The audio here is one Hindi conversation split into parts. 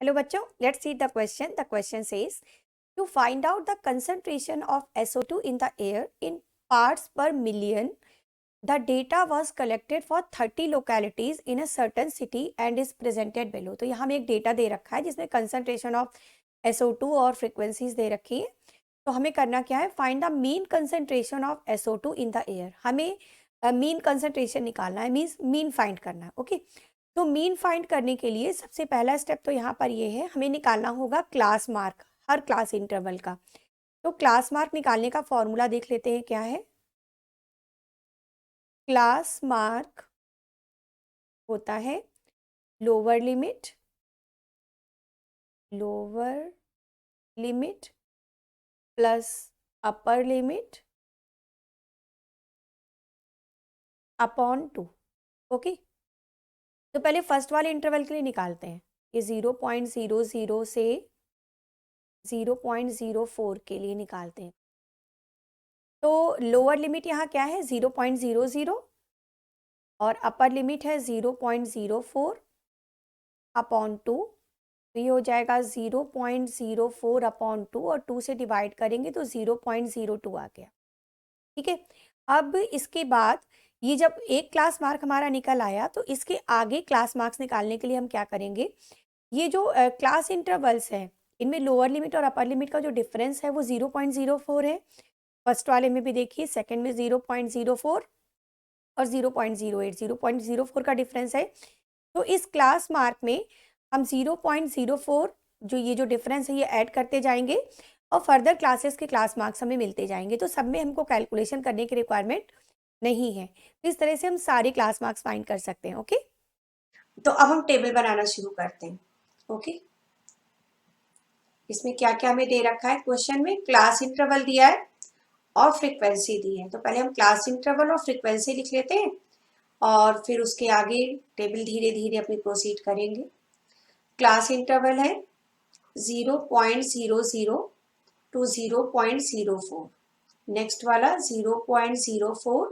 हेलो बच्चों, let's see the question. The question says to find out the concentration of SO2 in the air in parts per million. The data was collected for 30 localities in a certain city and is presented below. तो यहाँ हमें एक डेटा दे रखा है जिसमें कंसंट्रेशन ऑफ SO2 और फ्रीक्वेंसीज दे रखी है. तो हमें करना क्या है, find the mean concentration of SO2 in the air. हमें मीन कंसंट्रेशन निकालना है, मीन्स मीन फाइंड करना है. ओके, तो मीन फाइंड करने के लिए सबसे पहला स्टेप तो यहाँ पर ये है, हमें निकालना होगा क्लास मार्क हर क्लास इंटरवल का. तो क्लास मार्क निकालने का फॉर्मूला देख लेते हैं क्या है. क्लास मार्क होता है lower limit plus upper limit upon 2. Okay, तो पहले फर्स्ट वाले इंटरवल के लिए निकालते हैं. ये 0.00 से 0.04 के लिए निकालते हैं. तो लोअर लिमिट यहाँ क्या है 0.00 और अपर लिमिट है 0.04 अपॉन 2. तो ये हो जाएगा 0.04 अपॉन 2 और 2 से डिवाइड करेंगे तो 0.02 आ गया. ठीक है, अब इसके बाद ये जब एक क्लास मार्क हमारा निकल आया तो इसके आगे क्लास मार्क्स निकालने के लिए हम क्या करेंगे, ये जो क्लास इंटरवल्स हैं इनमें लोअर लिमिट और अपर लिमिट का जो डिफरेंस है वो 0.04 है. फर्स्ट वाले में भी देखिए, सेकंड में 0.04 और 0.08, 0.04 का डिफरेंस है. तो इस क्लास मार्क में हम 0.04 ये जो डिफरेंस है ये ऐड करते जाएंगे और फर्दर क्लासेस के क्लास मार्क्स हमें मिलते जाएंगे. तो सब में हमको कैलकुलेशन करने की रिक्वायरमेंट नहीं है. तो इस तरह से हम सारे क्लास मार्क्स फाइंड कर सकते हैं. ओके, तो अब हम टेबल बनाना शुरू करते हैं. ओके, इसमें क्या क्या हमें दे रखा है क्वेश्चन में, क्लास इंटरवल दिया है और फ्रीक्वेंसी दी है. तो पहले हम क्लास इंटरवल और फ्रीक्वेंसी लिख लेते हैं और फिर उसके आगे टेबल धीरे धीरे अपनी प्रोसीड करेंगे. क्लास इंटरवल है 0.00 टू 0.04. नेक्स्ट वाला 0.04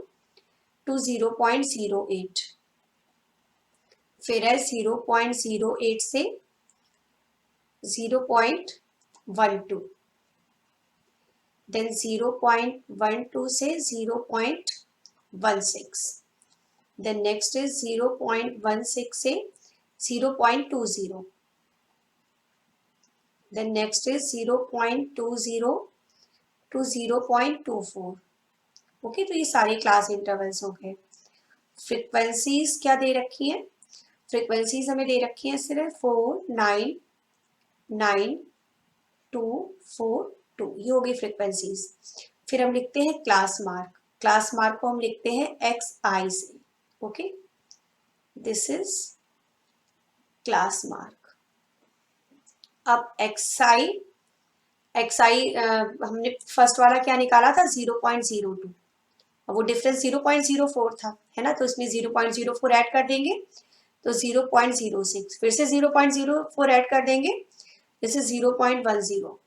टू 0.08. फिर है 0.08 से 0.12. then 0.12 से 0.16. then next is 0.16 से 0.20. then next is 0.20 to 0.24. Okay, तो ये सारे क्लास इंटरवल्स हो गए. फ्रीक्वेंसीज क्या दे रखी है, फ्रीक्वेंसीज हमें दे रखी है सिर्फ 4, 9, 9, 2, 4, 2. ये हो गई फ्रीक्वेंसीज. फिर हम लिखते हैं क्लास मार्क. क्लास मार्क को हम लिखते हैं XI से. Okay, this is class mark. अब XI हमने फर्स्ट वाला क्या निकाला था 0.02. अब वो डिफरेंस 0.04 था, है ना, तो इसमें 0.04 ऐड कर देंगे तो 0.06. फिर से 0.04 ऐड कर देंगे, this is 0.10.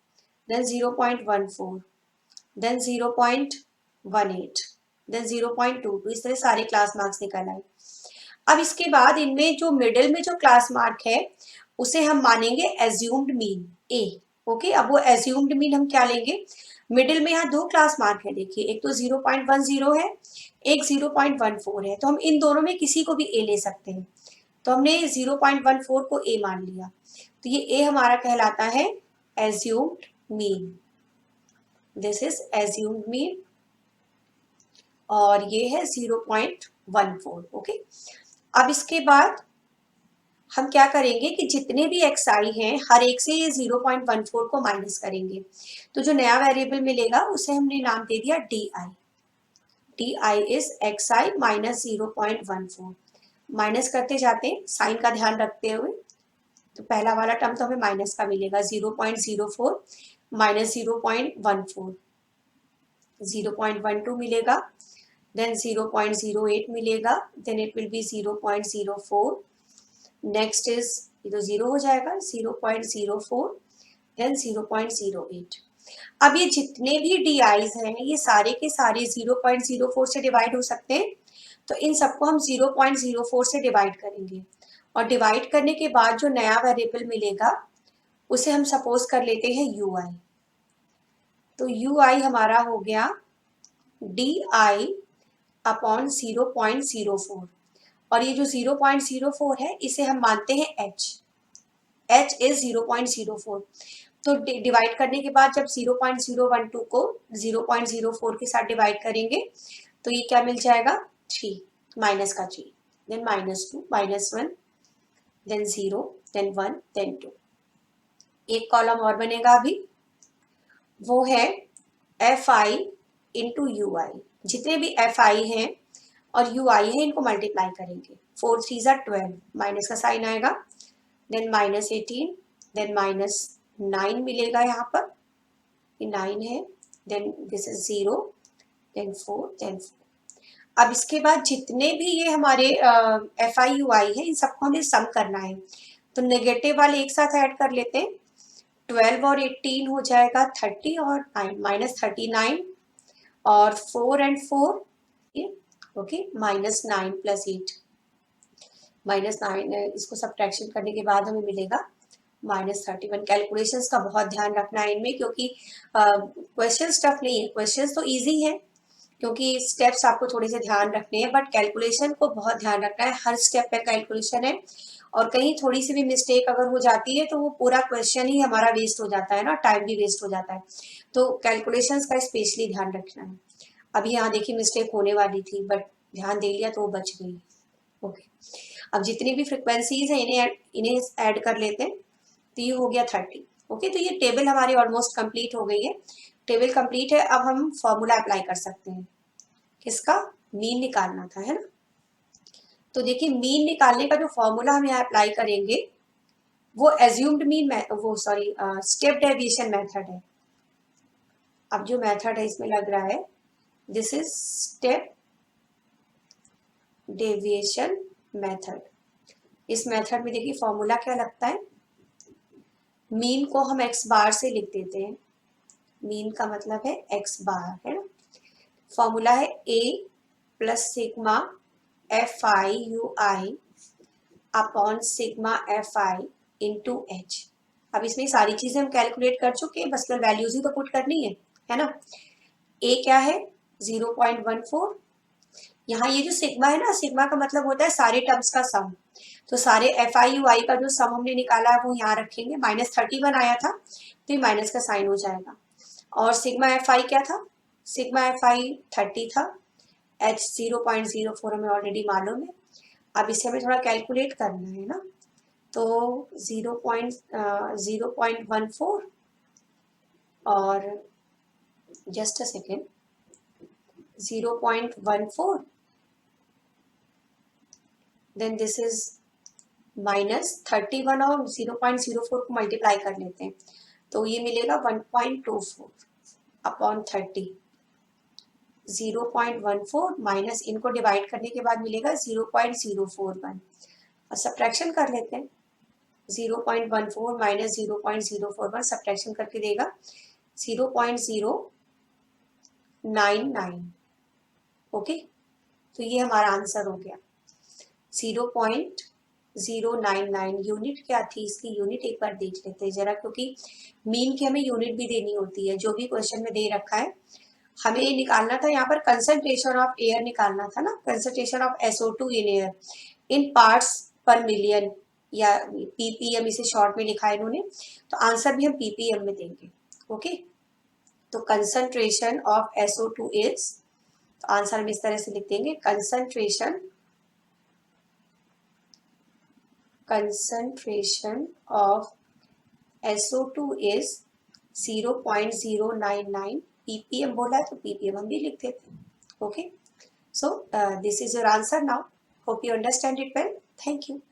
then 0.14, then 0.18, then 0.22. इस तरह सारे क्लास मार्क्स निकल आए. अब इसके बाद इनमें जो मिडिल में जो क्लास मार्क है उसे हम मानेंगे एज्यूम्ड मीन A. ओके, अब वो एज्यूम्ड मीन हम क्या लेंगे, मिडिल में यहाँ 2 क्लास मार्क है देखिए, एक तो 0.10 है, एक 0.14 है. तो हम इन दोनों में किसी को भी A ले सकते हैं. तो हमने 0.14 को A मान लिया. तो ये A हमारा कहलाता है assumed mean. This is assumed mean और ये है 0.14. ओके, अब इसके बाद हम क्या करेंगे कि जितने भी XI हैं हर एक से ये 0.14 को माइनस करेंगे. तो जो नया वेरिएबल मिलेगा उसे हमने नाम दे दिया DI. DI is XI minus 0.14. Minus करते जाते हैं साइन का ध्यान रखते हुए. तो पहला वाला टर्म तो हमें माइनस का मिलेगा 0.04 माइनस 0.14, 0.12 मिलेगा, देन 0.08 मिलेगा, then it will be 0.04. Next is ये तो 0 हो जाएगा, 0.04, देन 0.08. अब ये जितने भी DIs हैं ये सारे के सारे 0.04 से डिवाइड हो सकते हैं. तो इन सबको हम 0.04 से डिवाइड करेंगे और डिवाइड करने के बाद जो नया वेरिएबल मिलेगा उसे हम सपोज कर लेते हैं यू आई। तो यू आई हमारा हो गया डी आई अपॉन 0.04, और ये जो 0.04 है इसे हम मानते हैं एच। H is 0.04। तो डिवाइड करने के बाद जब 0.012 को 0.04 के साथ डिवाइड करेंगे तो ये क्या मिल जाएगा, 3, माइनस का 3, देन -2, -1, देन 0, देन 1, देन 2। एक कॉलम और बनेगा अभी, वो है एफ आई इंटू यू आई। जितने भी एफ आई हैं और यू आई है इनको मल्टीप्लाई करेंगे। 4 3 12, माइनस का साइन आएगा, देन -18, देन -9 मिलेगा यहाँ पर, ये 9 है, then this is 0, then 4, then 4। अब इसके बाद जितने भी ये हमारे एफ आई यू आई है इन सबको हमें सम करना है। तो नेगेटिव वाले एक साथ ऐड कर लेते हैं। 12 और 18 हो जाएगा 30 और 9, -39, और 4 and 4, ओके, -9 + 8, -9, इसको सब्ट्रैक्शन करने के बाद हमें मिलेगा -31। कैलकुलेशंस का बहुत ध्यान रखना है इनमें, क्योंकि क्वेश्चन टफ नहीं है, क्वेश्चंस तो इजी है क्योंकि स्टेप्स आपको थोड़े से ध्यान रखने हैं, बट कैलकुलेशन को बहुत ध्यान रखना है। हर स्टेप पे कैलकुलेशन है, और कहीं थोड़ी सी भी मिस्टेक अगर हो जाती है तो वो पूरा क्वेश्चन ही हमारा वेस्ट हो जाता है ना, टाइम भी वेस्ट हो जाता है। तो कैलकुलेशंस का स्पेशली ध्यान रखना है। अभी यहाँ देखिए मिस्टेक होने वाली थी, बट ध्यान दे लिया तो वो बच गई। ओके, अब जितनी भी फ्रिक्वेंसीज हैं इन्हें ऐड कर लेते हैं। तो ये हो गया 30। ओके, तो ये टेबल हमारी ऑलमोस्ट कंप्लीट हो गई है। टेबल कंप्लीट है, अब हम फॉर्मूला अप्लाई कर सकते हैं। किसका? मीन निकालना था, है ना। तो देखिए मीन निकालने का जो फॉर्मूला हम यहाँ अप्लाई करेंगे वो एज्यूम्ड मीन, वो सॉरी स्टेप डेविएशन मेथड है। अब जो मेथड है इसमें लग रहा है this is step deviation method. इस मेथड में देखिए फॉर्मूला क्या लगता है, मीन को हम एक्स बार से लिख देते हैं। मीन का मतलब है एक्स बार, है ना। फॉर्मूला है a plus sigma f i u i upon sigma f i into h. अब इसमें सारी चीजें हम कैलकुलेट कर चुके हैं, बस वैल्यूज ही तो पुट करनी है ना। ए क्या है? 0.14। यहाँ ये जो सिग्मा है ना, सिग्मा का मतलब होता है सारे टर्म्स का सम। तो सारे एफ आई यू आई का जो सम हमने निकाला है वो यहाँ रखेंगे। -31 आया था तो ये माइनस का साइन हो जाएगा। और सिग्मा एफ आई क्या था? सिग्मा एफ आई 30 था। एच 0.04 हमें ऑलरेडी मालूम है। अब इसे हमें थोड़ा कैलकुलेट करना है ना। तो 0.14 और just a second, 0.14, then this is -31 और 0.04 को मल्टीप्लाई कर लेते हैं तो ये मिलेगा 1.24 अपॉन 30। 0.14 माइनस इनको डिवाइड करने के बाद मिलेगा 0.041, और सब्ट्रैक्शन कर लेते हैं। 0.14 माइनस 0.041 सब्ट्रैक्शन करके देगा 0.099। ओके, तो ये हमारा आंसर हो गया 0.099। यूनिट क्या थी इसकी? यूनिट एक बार देख लेते हैं जरा, क्योंकि मीन की हमें यूनिट भी देनी होती है। जो भी क्वेश्चन में दे रखा है हमें ये निकालना था, यहाँ पर कंसंट्रेशन ऑफ एयर निकालना था ना, concentration of SO2 in air in parts पर मिलियन, या ppm इसे शॉर्ट में लिखा है इन्होंने, तो आंसर भी हम ppm में देंगे। ओके, तो कंसंट्रेशन ऑफ SO2 इज, तो आंसर हम इस तरह से लिख देंगे, concentration of SO2 is 0.099 ppm बोला है तो ppm हम भी लिख देते हैं। Okay, so this is your answer now. Hope you understand it well. Thank you.